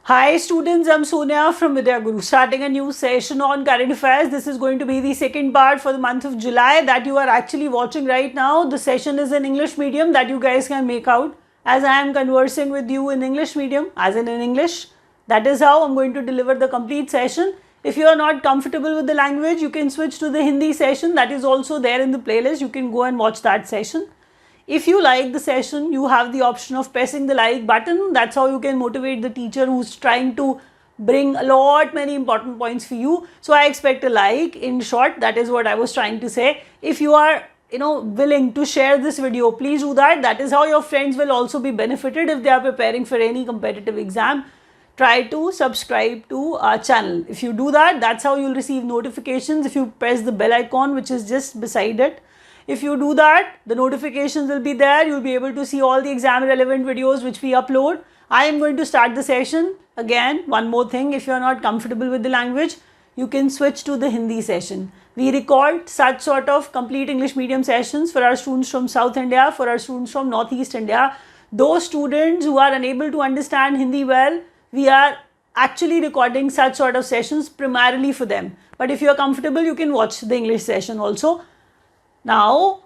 Hi students, I'm Sonia from Vidya Guru. Starting a new session on current affairs. This is going to be the second part for the month of July that you are actually watching right now. The session is in English medium that you guys can make out as I am conversing with you in English medium, as in English. That is how I'm going to deliver the complete session. If you are not comfortable with the language, you can switch to the Hindi session that is also there in the playlist. You can go and watch that session. If you like the session, you have the option of pressing the like button. That's how you can motivate the teacher who's trying to bring many important points for you. So I expect a like. In short, that is what I was trying to say. If you are willing to share this video, please do that. That is how your friends will also be benefited if they are preparing for any competitive exam. Try to subscribe to our channel. If you do that, that's how you'll receive notifications. If you press the bell icon which is just beside it, if you do that, the notifications will be there. You'll be able to see all the exam relevant videos which we upload. I am going to start the session. Again, one more thing, if you are not comfortable with the language, you can switch to the Hindi session. We record such sort of complete English medium sessions for our students from South India, for our students from Northeast India. Those students who are unable to understand Hindi well, we are actually recording such sort of sessions primarily for them. But if you are comfortable, you can watch the English session also. Now,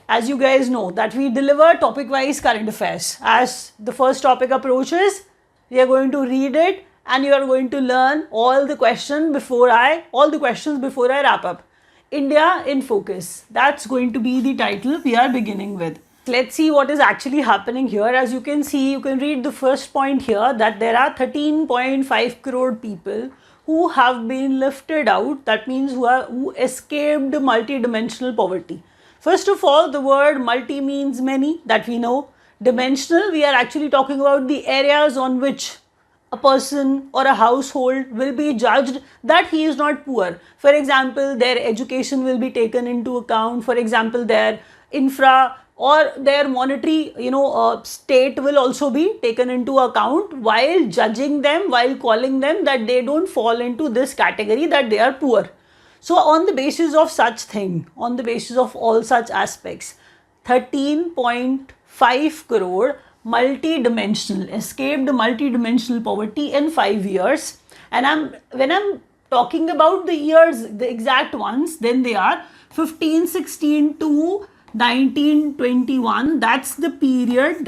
as you guys know that we deliver topic-wise current affairs. As the first topic approaches, we are going to read it and you are going to learn all the questions before I wrap up. India in focus. That's going to be the title we are beginning with. Let's see what is actually happening here. As you can see, you can read the first point here that there are 13.5 crore people who have been lifted out, that means who escaped multidimensional poverty. First of all, the word multi means many, that we know. Dimensional, we are actually talking about the areas on which a person or a household will be judged that he is not poor. For example, their education will be taken into account. For example, their infra or their monetary state will also be taken into account while judging them, while calling them that they don't fall into this category, that they are poor. So on the basis of such thing, on the basis of all such aspects, 13.5 crore multidimensional, escaped multidimensional poverty in 5 years. And when I'm talking about the years, the exact ones, then they are 1516 to 1921. That's the period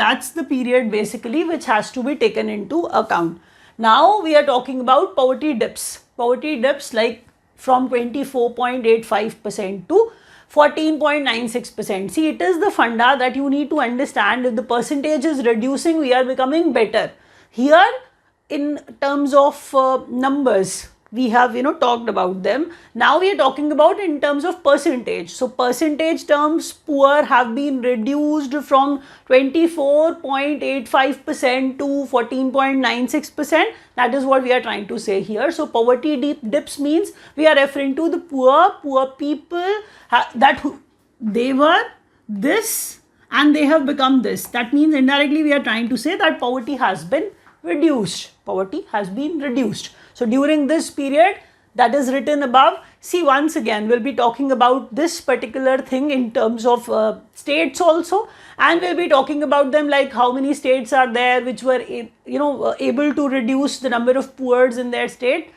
basically which has to be taken into account. Now we are talking about poverty dips like from 24.85% to 14.96%. See, it is the funda that you need to understand. If the percentage is reducing, we are becoming better. Here in terms of numbers, we have talked about them. Now we are talking about in terms of percentage. So percentage terms, poor have been reduced from 24.85% to 14.96%. That is what we are trying to say here. So poverty dips means we are referring to the poor people that they were this and they have become this. That means indirectly we are trying to say that poverty has been reduced. So during this period that is written above, see, once again we'll be talking about this particular thing in terms of states also, and we'll be talking about them like how many states are there which were able to reduce the number of poors in their states.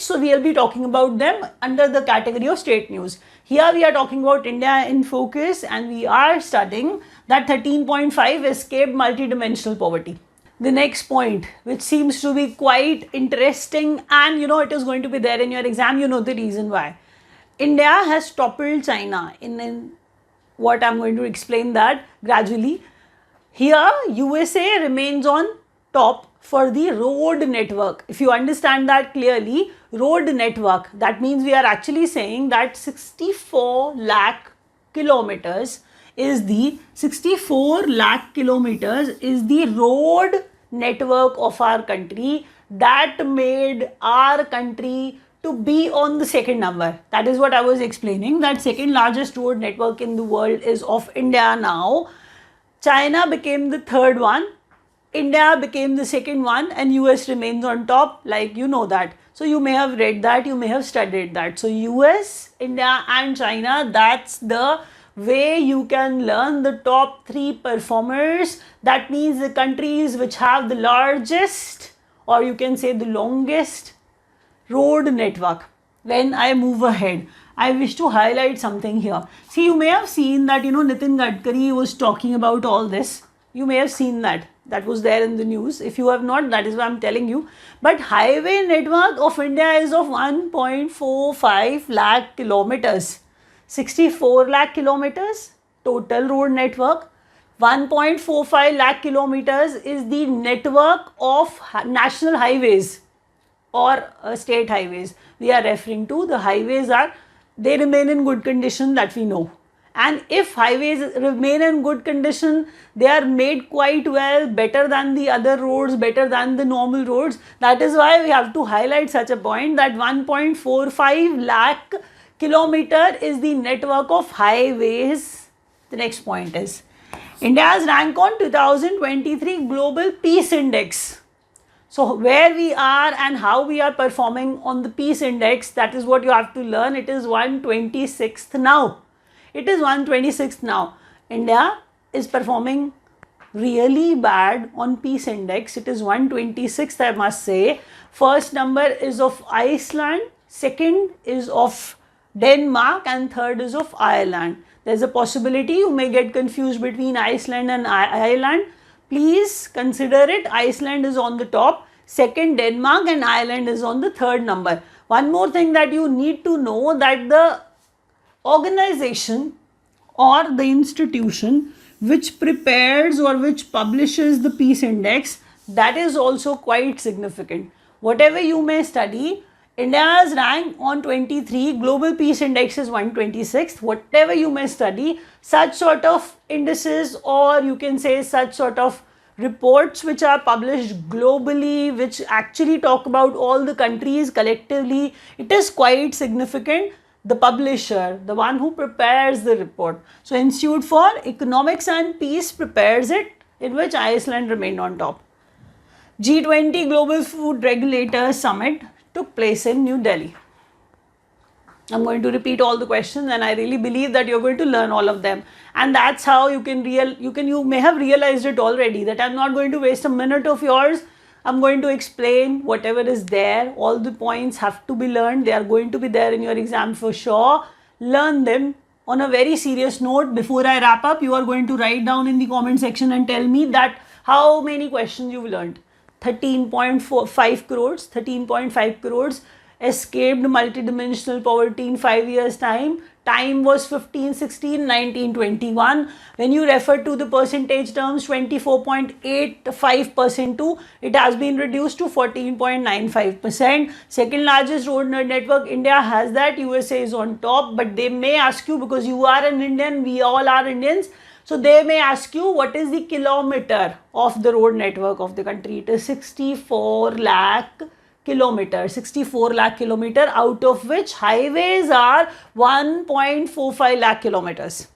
So we'll be talking about them under the category of state news. Here we are talking about India in focus and we are studying that 13.5 escaped multidimensional poverty. The next point, which seems to be quite interesting and it is going to be there in your exam, the reason why. India has toppled China in what I'm going to explain that gradually. Here USA remains on top for the road network. If you understand that clearly, road network, that means we are actually saying that 64 lakh kilometers is the road network of our country that made our country to be on the second number. That is what I was explaining, that second largest road network in the world is of India now. China became the third one, India became the second one, and US remains on top, like that. So you may have read that, you may have studied that. So US, India and China, that's the way you can learn the top 3 performers. That means the countries which have the largest or you can say the longest road network. When I move ahead, I wish to highlight something here. See, you may have seen that, Nitin Gadkari was talking about all this. You may have seen that. That was there in the news. If you have not, that is why I'm telling you. But highway network of India is of 1.45 lakh kilometers. 64 lakh kilometers total road network. 1.45 lakh kilometers is the network of national highways or state highways. We are referring to the highways they remain in good condition, that we know. And if highways remain in good condition, they are made quite well, better than the other roads, better than the normal roads. That is why we have to highlight such a point that 1.45 lakh kilometer is the network of highways. The next point is India's rank on 2023 Global Peace Index. So where we are and how we are performing on the Peace Index, that is what you have to learn. It is 126th now. It is 126th now. India is performing really bad on Peace Index. It is 126th, I must say. First number is of Iceland, second is of Denmark, and third is of Ireland. There is a possibility you may get confused between Iceland and Ireland. Please consider it. Iceland is on the top, second Denmark, and Ireland is on the third number. One more thing that you need to know, that the organization or the institution which prepares or which publishes the Peace Index, that is also quite significant. Whatever you may study, India's rank on 23 Global Peace Index is 126th. Whatever you may study, such sort of indices, or you can say such sort of reports which are published globally, which actually talk about all the countries collectively, it is quite significant. The publisher, the one who prepares the report. So Institute for Economics and Peace prepares it, in which Iceland remained on top. G20 Global Food Regulators Summit took place in New Delhi. I'm going to repeat all the questions, and I really believe that you're going to learn all of them. And that's how you may have realized it already, that I'm not going to waste a minute of yours. I'm going to explain whatever is there. All the points have to be learned. They are going to be there in your exam for sure. Learn them. On a very serious note, before I wrap up, you are going to write down in the comment section and tell me that how many questions you've learned. 13.5 crores, 13.5 crores escaped multidimensional poverty in 5 years' time. Time was 15, 16, 19, 21. When you refer to the percentage terms, 24.85% to, it has been reduced to 14.95%. Second largest road network, India has that. USA is on top, but they may ask you, because you are an Indian, we all are Indians. So they may ask you, what is the kilometer of the road network of the country? It is 64 lakh kilometers, 64 lakh kilometer, out of which highways are 1.45 lakh kilometers.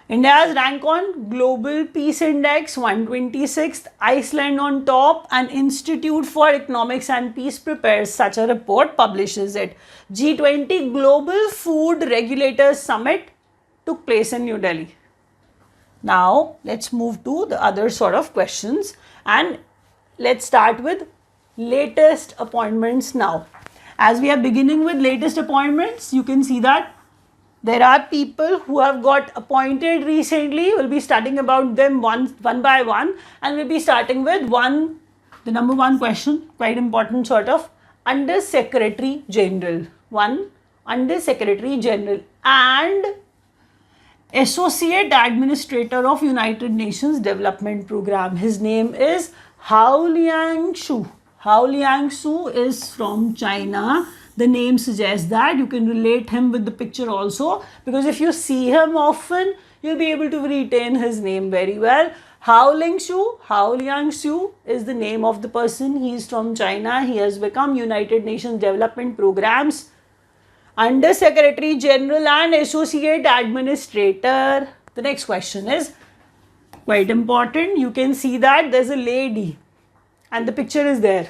India's rank on Global Peace Index 126th, Iceland on top, and Institute for Economics and Peace prepares such a report, publishes it. G20 Global Food Regulators Summit took place in New Delhi. Now let's move to the other sort of questions, and let's start with latest appointments now. As we are beginning with latest appointments, you can see that there are people who have got appointed recently. We'll be studying about them one by one, and we'll be starting with the number one question, quite important sort of, Under Secretary General. One, Under Secretary General and Associate Administrator of United Nations Development Program. His name is Hao Liangshu. Hao Liangshu is from China. The name suggests that. You can relate him with the picture also, because if you see him often, you'll be able to retain his name very well. Hao Liangshu is the name of the person. He is from China. He has become United Nations Development Programs Under Secretary General and Associate Administrator. The next question is quite important. You can see that there's a lady and the picture is there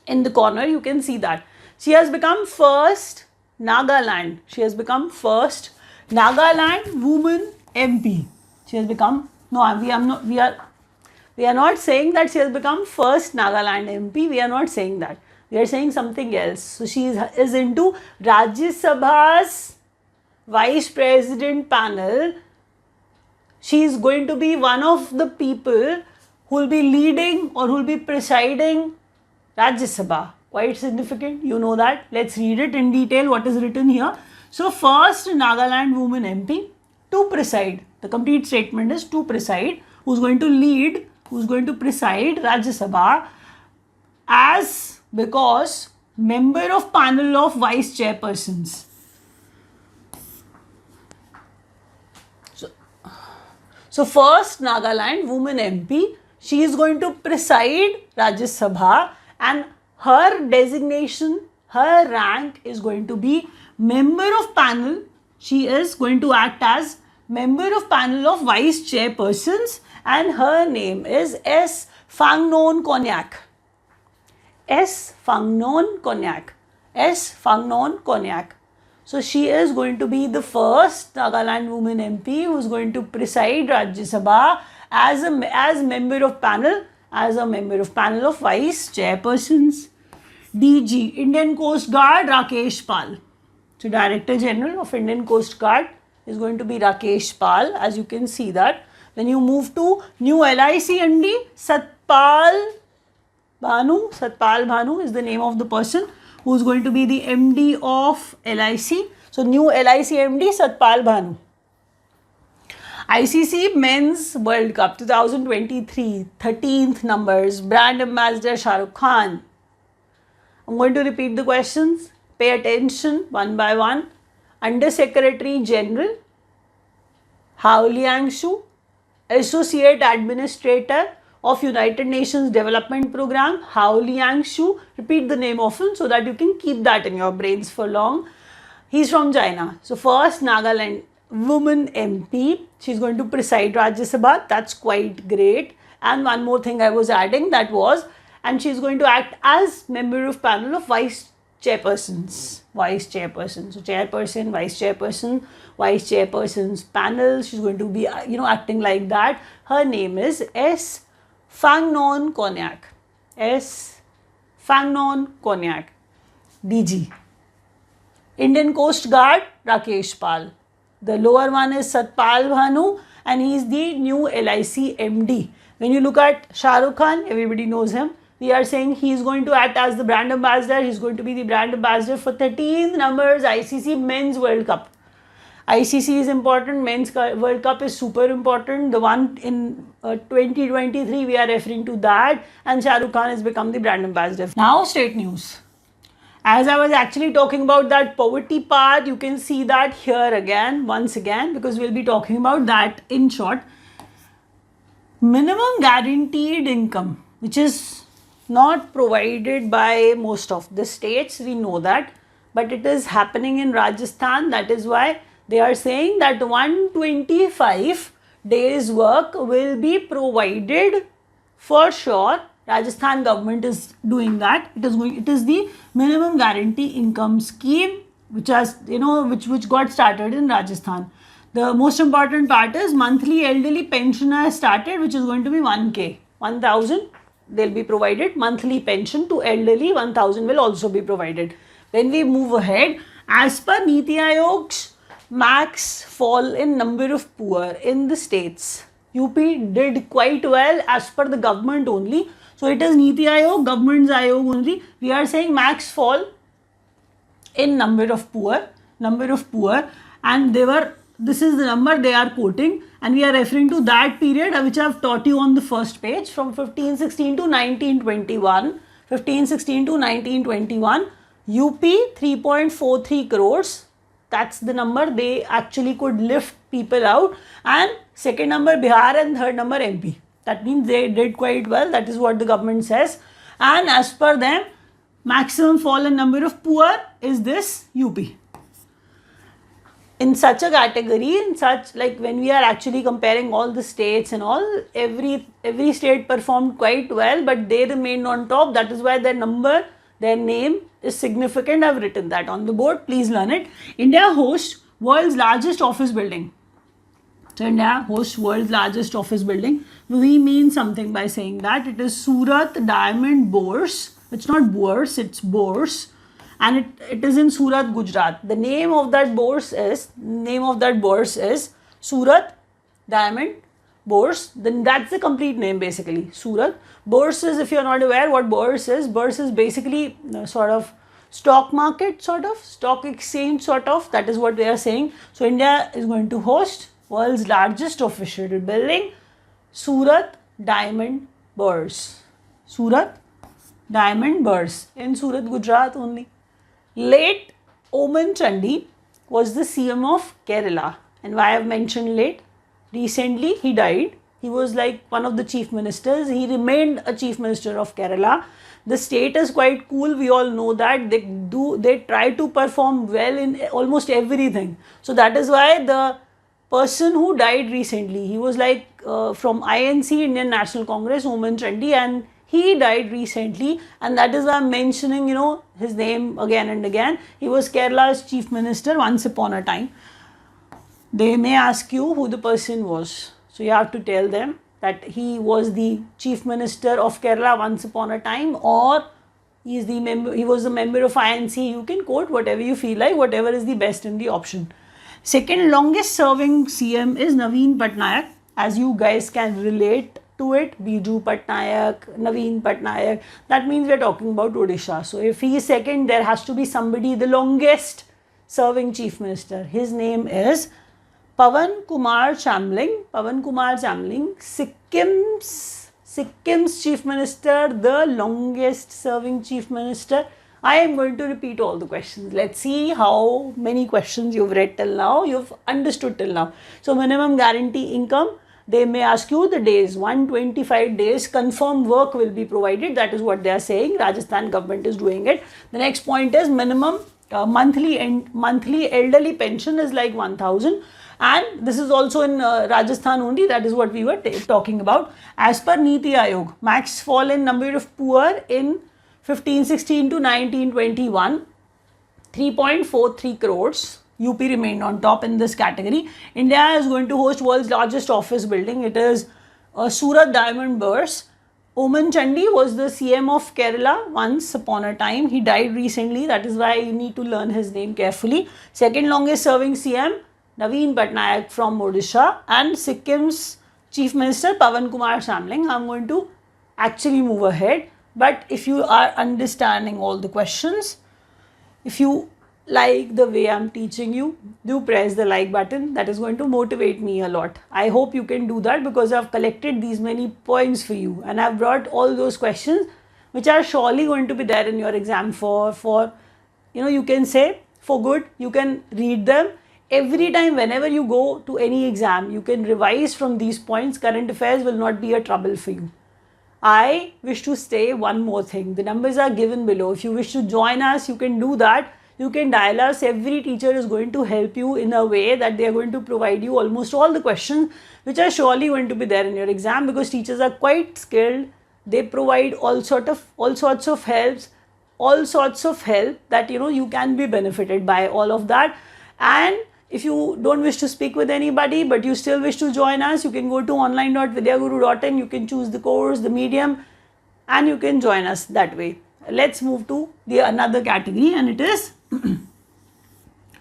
in the corner. You can see that she has become first Nagaland. She has become first Nagaland woman MP. She has become, no, we are We are not saying that she has become first Nagaland MP. We are not saying that. We are saying something else. So she is into Rajya Sabha's Vice President panel. She is going to be one of the people who will be leading or who will be presiding Rajya Sabha. Quite significant, you know that. Let's read it in detail what is written here. So first Nagaland woman MP to preside. The complete statement is to preside. Who's going to lead, who's going to preside Rajya Sabha as because member of panel of vice chairpersons. So first Nagaland woman MP, she is going to preside Rajya Sabha and her designation, her rank is going to be member of panel. She is going to act as member of panel of vice chairpersons and her name is S. Phangnon Konyak. S. Phangnon Konyak. S. Phangnon Konyak. So she is going to be the first Nagaland woman MP who is going to preside Rajya Sabha as member of panel, as a member of panel of vice chairpersons. DG, Indian Coast Guard, Rakesh Pal. So Director General of Indian Coast Guard is going to be Rakesh Pal, as you can see that. When you move to new LIC MD, Satpal Bhanu. Satpal Bhanu is the name of the person who is going to be the MD of LIC. So new LIC MD, Satpal Bhanu. ICC Men's World Cup 2023, 13th numbers, brand ambassador Shah Rukh Khan. I'm going to repeat the questions. Pay attention one by one. Under Secretary General, Hao Liangshu, Associate Administrator of United Nations Development Program, Hao Liangshu. Repeat the name often so that you can keep that in your brains for long. He's from China. So first Nagaland woman MP. She's going to preside Rajya Sabha. That's quite great. And one more thing I was adding, that was, and she's going to act as member of panel of vice chairpersons. Vice chairperson. So chairperson, vice chairperson, vice chairpersons panel. She's going to be, acting like that. Her name is S. Phangnon Konyak. S. Phangnon Konyak. DG. Indian Coast Guard, Rakesh Pal. The lower one is Satpal Bhanu and he is the new LIC MD. When you look at Shah Rukh Khan, everybody knows him. We are saying he is going to act as the brand ambassador. He is going to be the brand ambassador for 13th numbers ICC Men's World Cup. ICC is important. Men's World Cup is super important. The one in 2023, we are referring to that. And Shah Rukh Khan has become the brand ambassador. Now, state news. As I was actually talking about that poverty part, you can see that here again, once again, because we'll be talking about that in short. Minimum guaranteed income, which is not provided by most of the states, we know that, but it is happening in Rajasthan. That is why they are saying that 125 days work will be provided for sure. Rajasthan government is doing that. It is the minimum guarantee income scheme which has, which got started in Rajasthan. The most important part is monthly elderly pension has started, which is going to be 1K, 1000. They'll be provided monthly pension to elderly. 1000 will also be provided. When we move ahead, as per Niti Ayog's max fall in number of poor in the states, UP did quite well as per the government only. So it is Niti Ayog, government's Ayog only. We are saying max fall in number of poor, and this is the number they are quoting, and we are referring to that period which I have taught you on the first page from 1516 to 1921. 1516 to 1921, UP 3.43 crores. That's the number they actually could lift people out, and second number Bihar and third number MP. That means they did quite well. That is what the government says. And as per them, maximum fall in number of poor is this UP. In such a category, when we are actually comparing all the states and all, every state performed quite well, but they remained on top. That is why their name is significant. I have written that on the board. Please learn it. India hosts world's largest office building. So India hosts world's largest office building. We mean something by saying that. It is Surat Diamond Bourse. It's not Bourse, it's Bourse. And it is in Surat, Gujarat. The name of that bourse is Surat Diamond Bourse. Then that's the complete name basically. Surat. Bourse is, if you're not aware what bourse is basically sort of stock market, stock exchange that is what they are saying. So India is going to host world's largest official building, Surat Diamond Bourse. Surat Diamond Bourse in Surat, Gujarat only. Late Oman Chandi was the CM of Kerala. And why I have mentioned late? Recently he died. He was like one of the chief ministers. He remained a chief minister of Kerala. The state is quite cool. We all know that they try to perform well in almost everything. So that is why the person who died recently, he was like from INC, Indian National Congress, Oman Chandi, and he died recently, and that is why I'm mentioning, his name again and again. He was Kerala's chief minister once upon a time. They may ask you who the person was. So you have to tell them that he was the chief minister of Kerala once upon a time, or he was a member of INC. You can quote whatever you feel like, whatever is the best in the option. Second longest serving CM is Naveen Patnaik. As you guys can relate to it, Biju Patnaik, Naveen Patnaik, that means we are talking about Odisha. So if he is second, there has to be somebody, the longest serving chief minister. His name is Pawan Kumar Chamling. Pawan Kumar Chamling, Sikkim's chief minister, the longest serving chief minister. I am going to repeat all the questions. Let's see how many questions you've read till now, you've understood till now. So minimum guarantee income, they may ask you the days, 125 days confirmed work will be provided. That is what they are saying. Rajasthan government is doing it. The next point is minimum monthly elderly pension is like 1,000. And this is also in Rajasthan only. That is what we were talking about. As per Niti Aayog, max fall in number of poor in 1516 to 1921, 3.43 crores. UP remained on top in this category. India is going to host world's largest office building. It is Surat Diamond Bourse. Oman Chandi was the CM of Kerala once upon a time. He died recently. That is why you need to learn his name carefully. Second longest serving CM, Naveen Patnaik from Odisha, and Sikkim's Chief Minister Pawan Kumar Chamling. I'm going to actually move ahead. But if you are understanding all the questions, if you like the way I'm teaching you, do press the like button. That is going to motivate me a lot. I hope you can do that because I've collected these many points for you and I've brought all those questions which are surely going to be there in your exam for you can say for good. You can read them. Every time whenever you go to any exam, you can revise from these points. Current affairs will not be a trouble for you. I wish to say one more thing. The numbers are given below. If you wish to join us, you can do that. You can dial us. Every teacher is going to help you in a way that they are going to provide you almost all the questions which are surely going to be there in your exam, because teachers are quite skilled. They provide all sorts of help that you can be benefited by all of that. And if you don't wish to speak with anybody but you still wish to join us, you can go to online.vidyaguru.in. You can choose the course, the medium, and you can join us that way. Let's move to the another category, and it is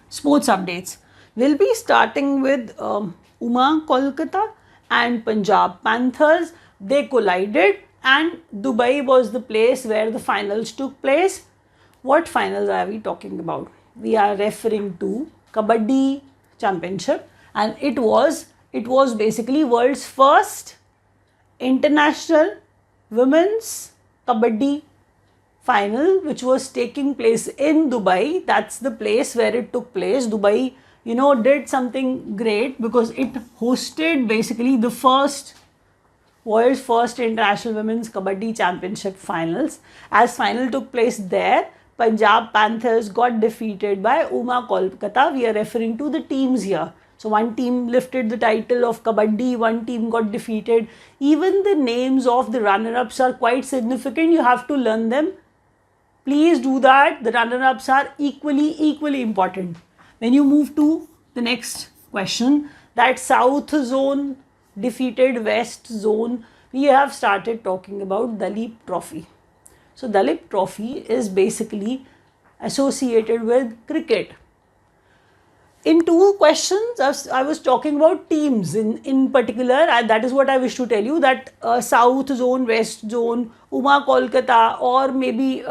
sports updates. We'll be starting with UMA Kolkata and Punjab Panthers. They collided and Dubai was the place where the finals took place. What finals are we talking about? We are referring to Kabaddi Championship, and it was basically world's first international women's Kabaddi final, which was taking place in Dubai. That's the place where it took place. Dubai, did something great because it hosted basically the world's first international women's Kabaddi Championship finals. As final took place there, Punjab Panthers got defeated by UMA Kolkata. We are referring to the teams here. So one team lifted the title of Kabaddi, one team got defeated. Even the names of the runner-ups are quite significant. You have to learn them. Please do that. The runner-ups are equally important. When you move to the next question, that South Zone defeated West Zone, we have started talking about Dalip Trophy. So Dalip Trophy is basically associated with cricket. In two questions, I was talking about teams in particular, and that is what I wish to tell you, that South Zone, West Zone, Uma Kolkata, or maybe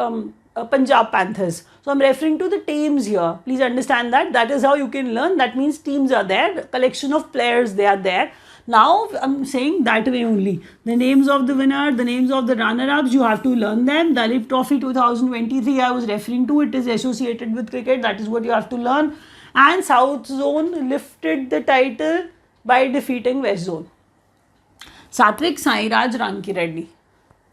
Punjab Panthers. So I'm referring to the teams here. Please understand that. That is how you can learn. That means teams are there, collection of players, they are there. Now I'm saying that way only. The names of the winner, the names of the runner-ups, you have to learn them. Dalip Trophy 2023 I was referring to, it is associated with cricket. That is what you have to learn. And South Zone lifted the title by defeating West Zone. Satvik Sairaj Ranki Reddy,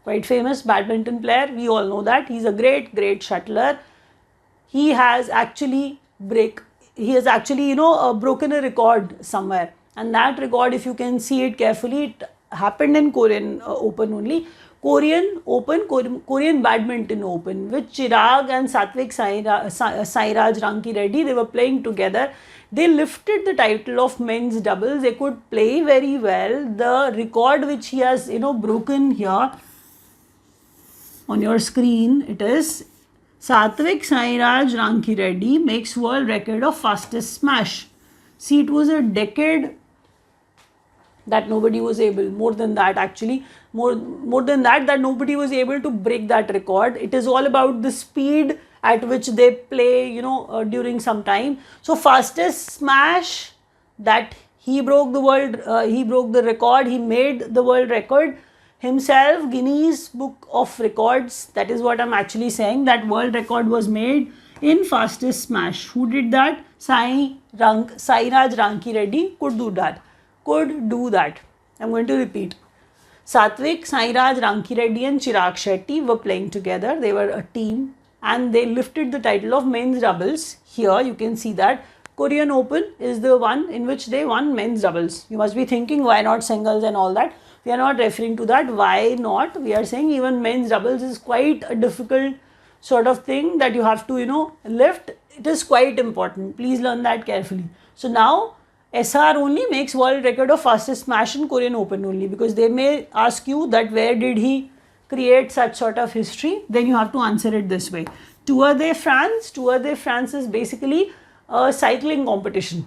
quite famous badminton player. We all know that. He's a great shuttler. He has actually broken a record somewhere. And that record, if you can see it carefully, it happened in Korean Open only. Korean Badminton Open, with Chirag and Satvik Sairaj Ranki Reddy, they were playing together. They lifted the title of men's doubles. They could play very well. The record which he has, broken here on your screen, it is Satvik Sairaj Ranki Reddy makes world record of fastest smash. See, it was a decade that nobody was able, more than that actually, more than that nobody was able to break that record. It is all about the speed at which they play, during some time. So fastest smash, that he broke the record, he made the world record himself, Guinness Book of Records. That is what I'm actually saying, that world record was made in fastest smash. Who did that? Sairaj Ranki Reddy could do that. I'm going to repeat. Satvik Sairaj Ranki Reddy and Chirag Shetty were playing together. They were a team and they lifted the title of men's doubles. Here you can see that Korean Open is the one in which they won men's doubles. You must be thinking, why not singles and all that? We are not referring to that. Why not? We are saying even men's doubles is quite a difficult sort of thing that you have to, lift. It is quite important. Please learn that carefully. So now SR only makes world record of fastest smash in Korean Open only, because they may ask you that where did he create such sort of history. Then you have to answer it this way. Tour de France is basically a cycling competition.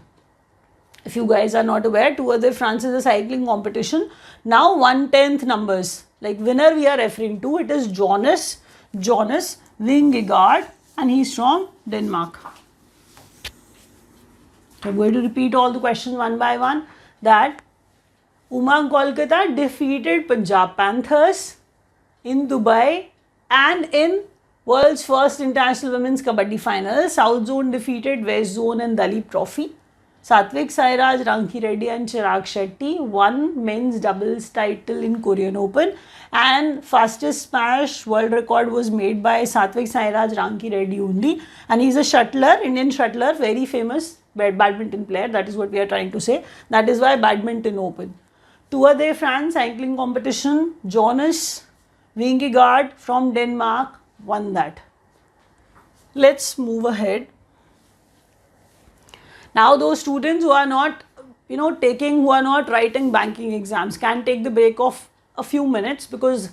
If you guys are not aware, Tour de France is a cycling competition. Now 1/10 numbers, like winner we are referring to, it is Jonas Vingegaard, and he's from Denmark. I'm going to repeat all the questions one by one. That Uma Kolkata defeated Punjab Panthers in Dubai, and in world's first international women's kabaddi final, South Zone defeated West Zone in Dalip Trophy. Satvik Sairaj Ranki Reddy and Chirag Shetty won men's doubles title in Korean Open, and fastest smash world record was made by Satvik Sairaj Ranki Reddy only, and he's a shuttler, Indian shuttler, very famous badminton player. That is what we are trying to say. That is why Badminton Open. Tour de France cycling competition, Jonas Vingegaard from Denmark won that. Let's move ahead. Now those students who are not, who are not writing banking exams can take the break of a few minutes, because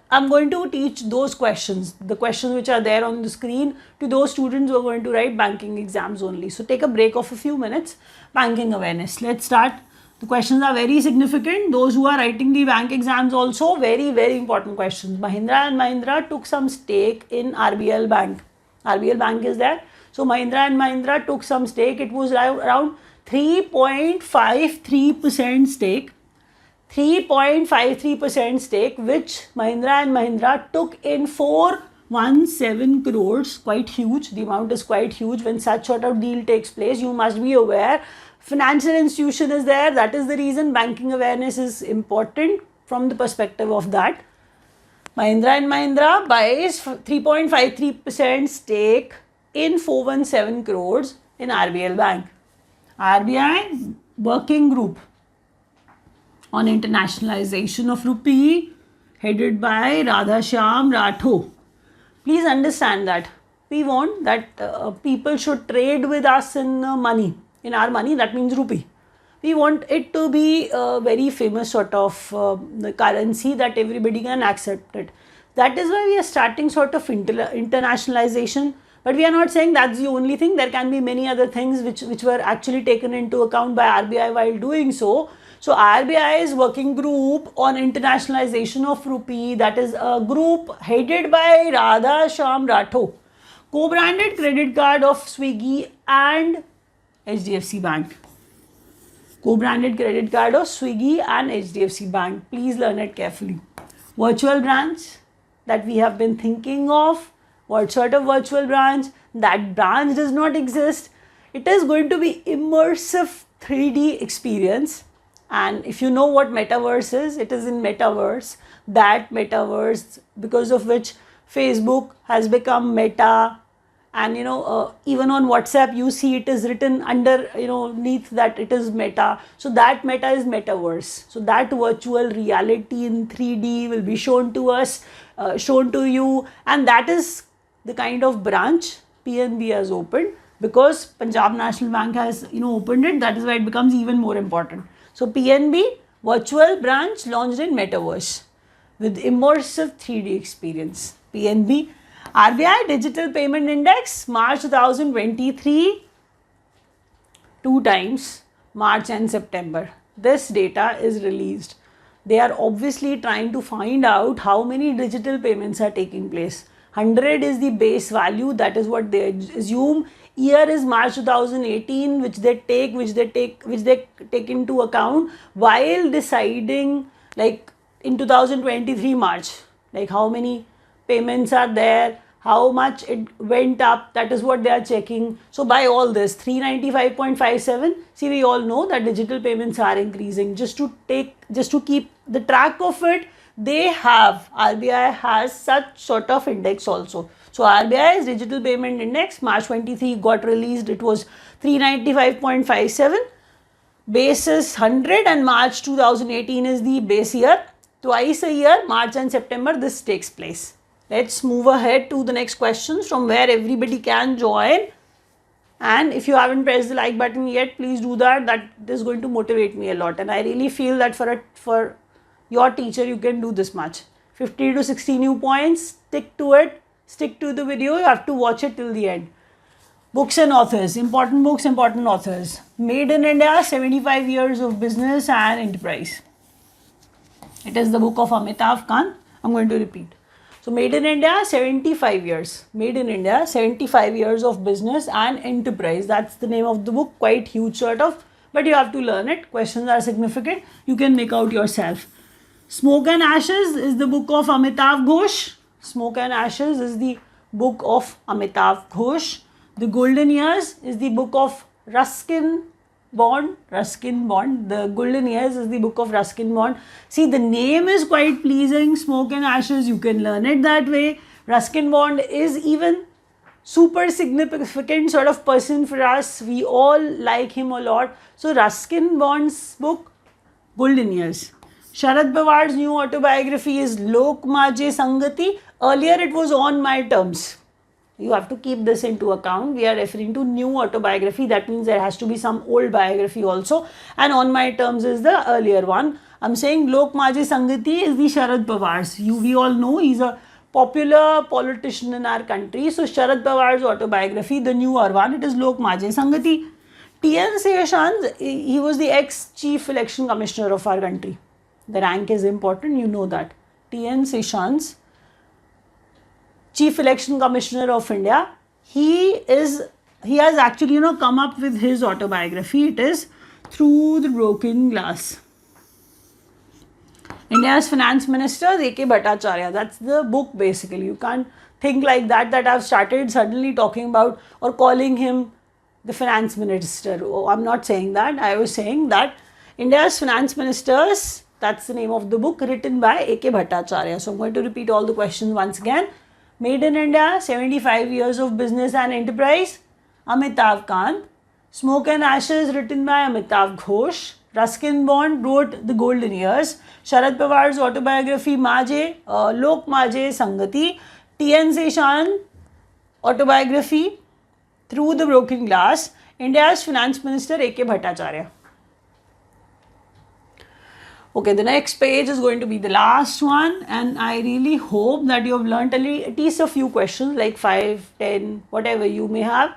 I'm going to teach those questions, the questions which are there on the screen, to those students who are going to write banking exams only. So take a break of a few minutes. Banking awareness. Let's start. The questions are very significant. Those who are writing the bank exams also, very important questions. Mahindra and Mahindra took some stake in RBL Bank. RBL Bank is there. So Mahindra and Mahindra took some stake. It was around 3.53% stake. 3.53% stake, which Mahindra and Mahindra took in 417 crores. Quite huge. The amount is quite huge. When such sort of deal takes place, you must be aware. Financial institution is there. That is the reason banking awareness is important from the perspective of that. Mahindra and Mahindra buys 3.53% stake in 417 crores in RBL Bank. RBI working group on internationalization of rupee, headed by Radhashyam Ratho. Please understand that we want that people should trade with us in money, in our money, that means rupee. We want it to be a very famous sort of currency that everybody can accept it. That is why we are starting sort of internationalization. But we are not saying that's the only thing. There can be many other things which were actually taken into account by RBI while doing so. So RBI's working group on internationalization of rupee, that is a group headed by Radha Shyam Rathore, co-branded credit card of Swiggy and HDFC Bank. Co-branded credit card of Swiggy and HDFC Bank. Please learn it carefully. Virtual branch that we have been thinking of. What sort of virtual branch? That branch does not exist. It is going to be immersive 3D experience. And if you know what metaverse is, it is in metaverse. That metaverse, because of which Facebook has become Meta. And even on WhatsApp you see it is written underneath that it is Meta. So that Meta is metaverse. So that virtual reality in 3D will be shown to us, shown to you, and that is the kind of branch PNB has opened, because Punjab National Bank has opened it. That is why it becomes even more important. So PNB virtual branch launched in metaverse with immersive 3D experience. PNB. RBI Digital Payment Index, March 2023, 2 times, March and September. This data is released. They are obviously trying to find out how many digital payments are taking place. 100 is the base value, that is what they assume. Year is March 2018, which they take into account while deciding, like in 2023 March, like how many payments are there, how much it went up, that is what they are checking. So by all this 395.57, see, we all know that digital payments are increasing. Just to keep the track of it, RBI has such sort of index also. So RBI's digital payment index March 23 got released. It was 395.57, base is 100, and March 2018 is the base year. Twice a year, March and September, this takes place. Let's move ahead to the next questions from where everybody can join. And if you haven't pressed the like button yet, please do that. That is going to motivate me a lot. And I really feel that for your teacher, you can do this much. 50 to 60 new points. Stick to it. Stick to the video. You have to watch it till the end. Books and authors. Important books, important authors. Made in India, 75 years of business and enterprise. It is the book of Amitabh Kant. I'm going to repeat. So Made in India, 75 years. Made in India, 75 years of business and enterprise. That's the name of the book. Quite huge sort of, but you have to learn it. Questions are significant. You can make out yourself. Smoke and Ashes is the book of Amitav Ghosh. Smoke and Ashes is the book of Amitav Ghosh. The Golden Years is the book of Ruskin Bond. The Golden Years is the book of Ruskin Bond. See, the name is quite pleasing. Smoke and Ashes, you can learn it that way. Ruskin Bond is even super significant sort of person for us. We all like him a lot. So Ruskin Bond's book, Golden Years. Sharad Pawar's new autobiography is Lok Maje Sangati. Earlier it was On My Terms. You have to keep this into account. We are referring to new autobiography. That means there has to be some old biography also. And On My Terms is the earlier one. I'm saying Lok Maje Sangati is the Sharad Pawar's. We all know he's a popular politician in our country. So Sharad Pawar's autobiography, the newer one, it is Lok Maje Sangati. T.N. Seshan's, he was the ex-chief election commissioner of our country. The rank is important, you know that. T.N. Seshan's, Chief Election Commissioner of India, he has actually come up with his autobiography. It is Through the Broken Glass. India's Finance Minister, A.K. Bhattacharya. That's the book basically. You can't think like that I've started suddenly talking about or calling him the Finance Minister. Oh, I'm not saying that. I was saying that India's Finance Ministers, that's the name of the book, written by A.K. Bhattacharya. So I'm going to repeat all the questions once again. Made in India, 75 years of business and enterprise, Amitav Kant. Smoke and Ashes, written by Amitav Ghosh. Ruskin Bond wrote The Golden Years. Sharad Pawar's autobiography, Lok Maje Sangati. T.N. Seshan autobiography, Through the Broken Glass. India's Finance Minister, A.K. Bhattacharya. Okay, the next page is going to be the last one, and I really hope that you have learnt at least a few questions, like 5, 10, whatever you may have.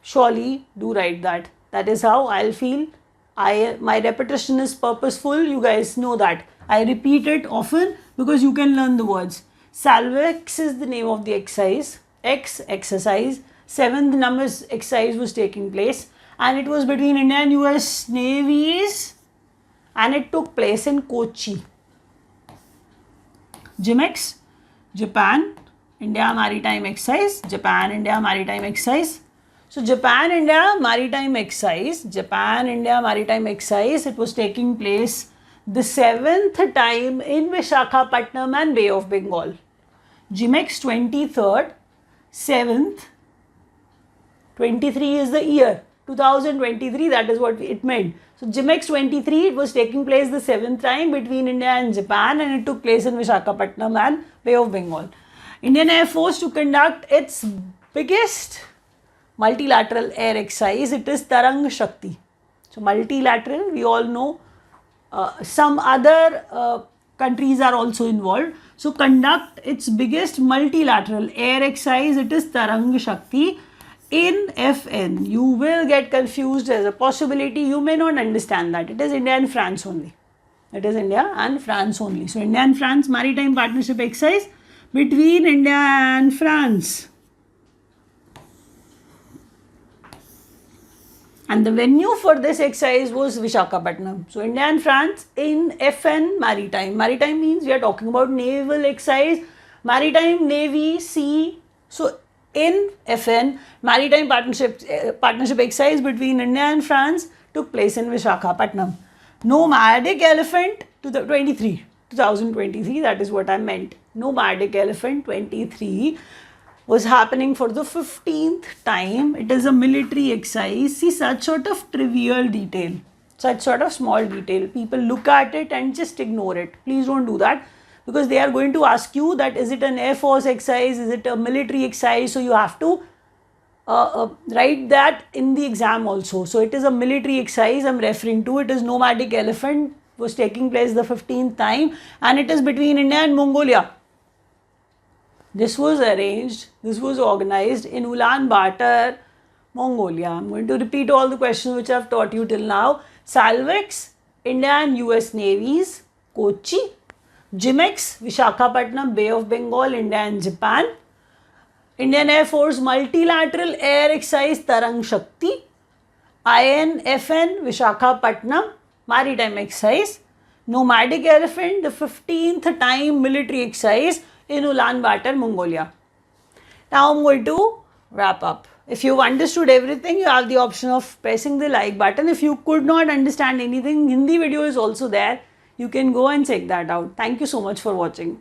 Surely do write that. That is how I'll feel. My repetition is purposeful. You guys know that. I repeat it often because you can learn the words. Salvex is the name of the exercise. Exercise. 7th numbers exercise was taking place, and it was between India and US navies, and it took place in Kochi. GIMEX, Japan, India Maritime Exercise, Japan, India Maritime Exercise. So Japan, India Maritime Exercise, it was taking place the 7th time in Visakhapatnam and Bay of Bengal. GIMEX 23rd, 7th, 23 is the year, 2023, that is what it meant. So GIMEX 23, it was taking place the 7th time between India and Japan, and it took place in Visakhapatnam and Bay of Bengal. Indian Air Force to conduct its biggest multilateral air exercise, it is Tarang Shakti. So multilateral, we all know some other countries are also involved. So conduct its biggest multilateral air exercise, it is Tarang Shakti in FN. You will get confused as a possibility. You may not understand that. It is India and France only. It is India and France only. So India and France maritime partnership exercise between India and France. And the venue for this exercise was Visakhapatnam. So India and France in FN maritime. Maritime means we are talking about naval exercise, maritime, navy, sea. So in FN, maritime partnership exercise between India and France took place in Visakhapatnam. Nomadic Elephant 2023, that is what I meant. Nomadic Elephant 23 was happening for the 15th time. It is a military exercise. See, such sort of trivial detail, such sort of small detail. People look at it and just ignore it. Please don't do that, because they are going to ask you that is it an Air Force exercise, is it a military exercise? So you have to write that in the exam also. So it is a military exercise I'm referring to. It is Nomadic Elephant, was taking place the 15th time, and it is between India and Mongolia. This was arranged, this was organized in Ulaanbaatar, Mongolia. I'm going to repeat all the questions which I've taught you till now. Salvex, India and US navies, Kochi. GIMEX, Visakhapatnam, Bay of Bengal, India and Japan. Indian Air Force multilateral air exercise Tarang Shakti. INFN, Visakhapatnam, maritime exercise. Nomadic Elephant, the 15th time military exercise in Ulaanbaatar, Mongolia. Now I'm going to wrap up. If you've understood everything, you have the option of pressing the like button. If you could not understand anything, Hindi video is also there. You can go and check that out. Thank you so much for watching.